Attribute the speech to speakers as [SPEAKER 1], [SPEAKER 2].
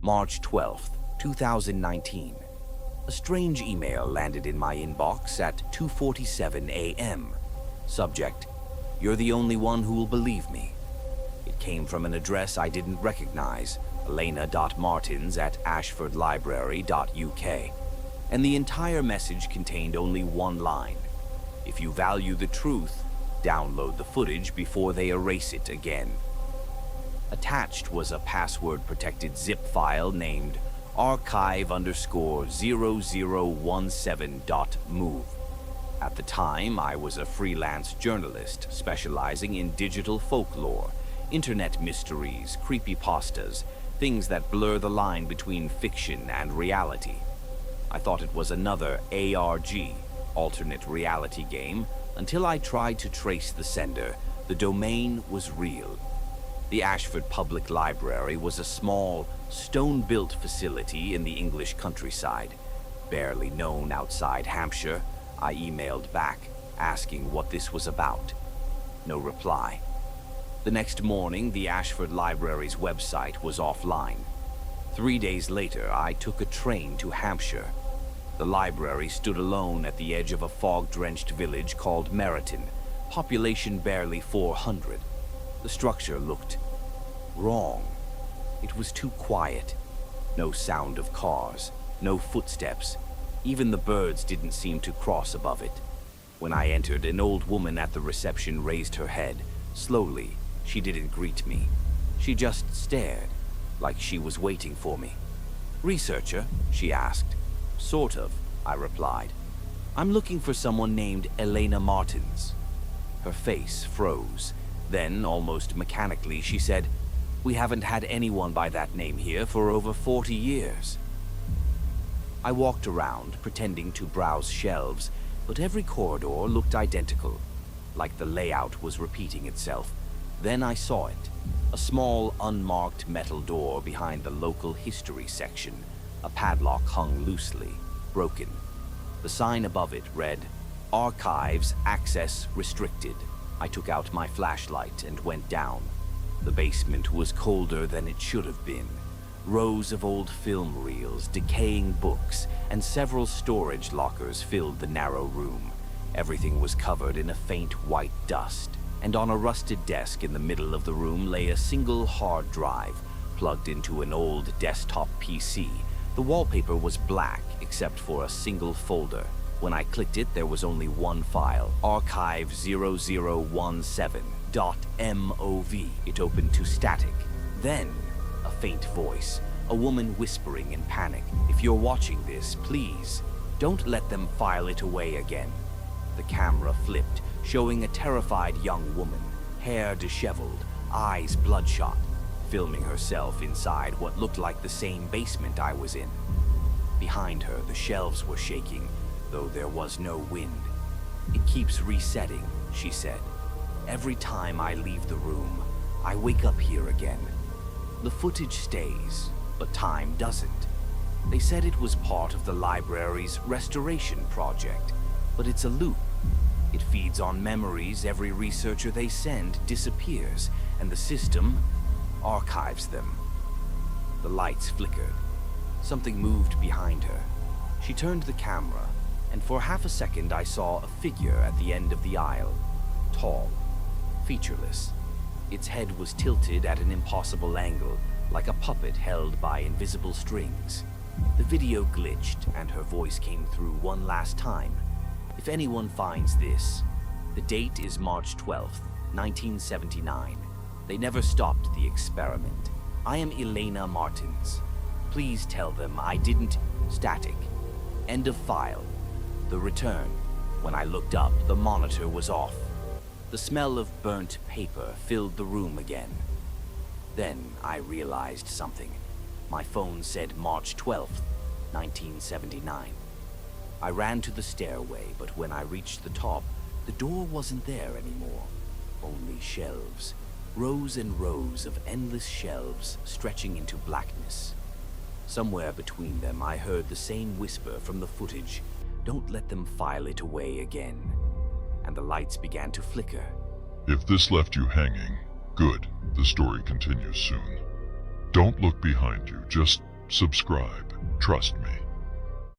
[SPEAKER 1] March 12th, 2019. A strange email landed in my inbox at 2:47 a.m. Subject: "You're the only one who will believe me." It came from an address I didn't recognize, elena.martins@ashfordlibrary.uk, and the entire message contained only one line: "If you value the truth, download the footage before they erase it again." Attached was a password-protected zip file named archive_0017.move. At the time, I was a freelance journalist specializing in digital folklore, internet mysteries, creepypastas, things that blur the line between fiction and reality. I thought it was another ARG, alternate reality game, until I tried to trace the sender. The domain was real. The Ashford Public Library was a small, stone-built facility in the English countryside. Barely known outside Hampshire, I emailed back, asking what this was about. No reply. The next morning, the Ashford Library's website was offline. 3 days later, I took a train to Hampshire. The library stood alone at the edge of a fog-drenched village called Meryton, population barely 400. The structure looked wrong. It was too quiet. No sound of cars, no footsteps. Even the birds didn't seem to cross above it. When I entered, an old woman at the reception raised her head. Slowly, she didn't greet me. She just stared, like she was waiting for me. "Researcher?" she asked. "Sort of," I replied. "I'm looking for someone named Elena Martins." Her face froze. Then, almost mechanically, she said, "We haven't had anyone by that name here for over 40 years. I walked around, pretending to browse shelves, but every corridor looked identical, like the layout was repeating itself. Then I saw it, a small, unmarked metal door behind the local history section. A padlock hung loosely, broken. The sign above it read, "Archives Access Restricted." I took out my flashlight and went down. The basement was colder than it should have been. Rows of old film reels, decaying books, and several storage lockers filled the narrow room. Everything was covered in a faint white dust, and on a rusted desk in the middle of the room lay a single hard drive, plugged into an old desktop PC. The wallpaper was black, except for a single folder. When I clicked it, there was only one file, archive0017.mov. It opened to static. Then, a faint voice, a woman whispering in panic, "If you're watching this, please, don't let them file it away again." The camera flipped, showing a terrified young woman, hair disheveled, eyes bloodshot, filming herself inside what looked like the same basement I was in. Behind her, the shelves were shaking, though there was no wind. "It keeps resetting," she said. "Every time I leave the room, I wake up here again. The footage stays, but time doesn't. They said it was part of the library's restoration project, but it's a loop. It feeds on memories. Every researcher they send disappears, and the system archives them." The lights flickered. Something moved behind her. She turned the camera, and for half a second I saw a figure at the end of the aisle. Tall, featureless. Its head was tilted at an impossible angle, like a puppet held by invisible strings. The video glitched, and her voice came through one last time. "If anyone finds this, the date is March 12th, 1979. They never stopped the experiment. I am Elena Martins. Please tell them I didn't..." Static. End of file. The return. When I looked up, the monitor was off. The smell of burnt paper filled the room again. Then I realized something. My phone said March 12th, 1979. I ran to the stairway, but when I reached the top, the door wasn't there anymore. Only shelves. Rows and rows of endless shelves stretching into blackness. Somewhere between them, I heard the same whisper from the footage, "Don't let them file it away again." And the lights began to flicker.
[SPEAKER 2] If this left you hanging, good. The story continues soon. Don't look behind you, just Subscribe. Trust me.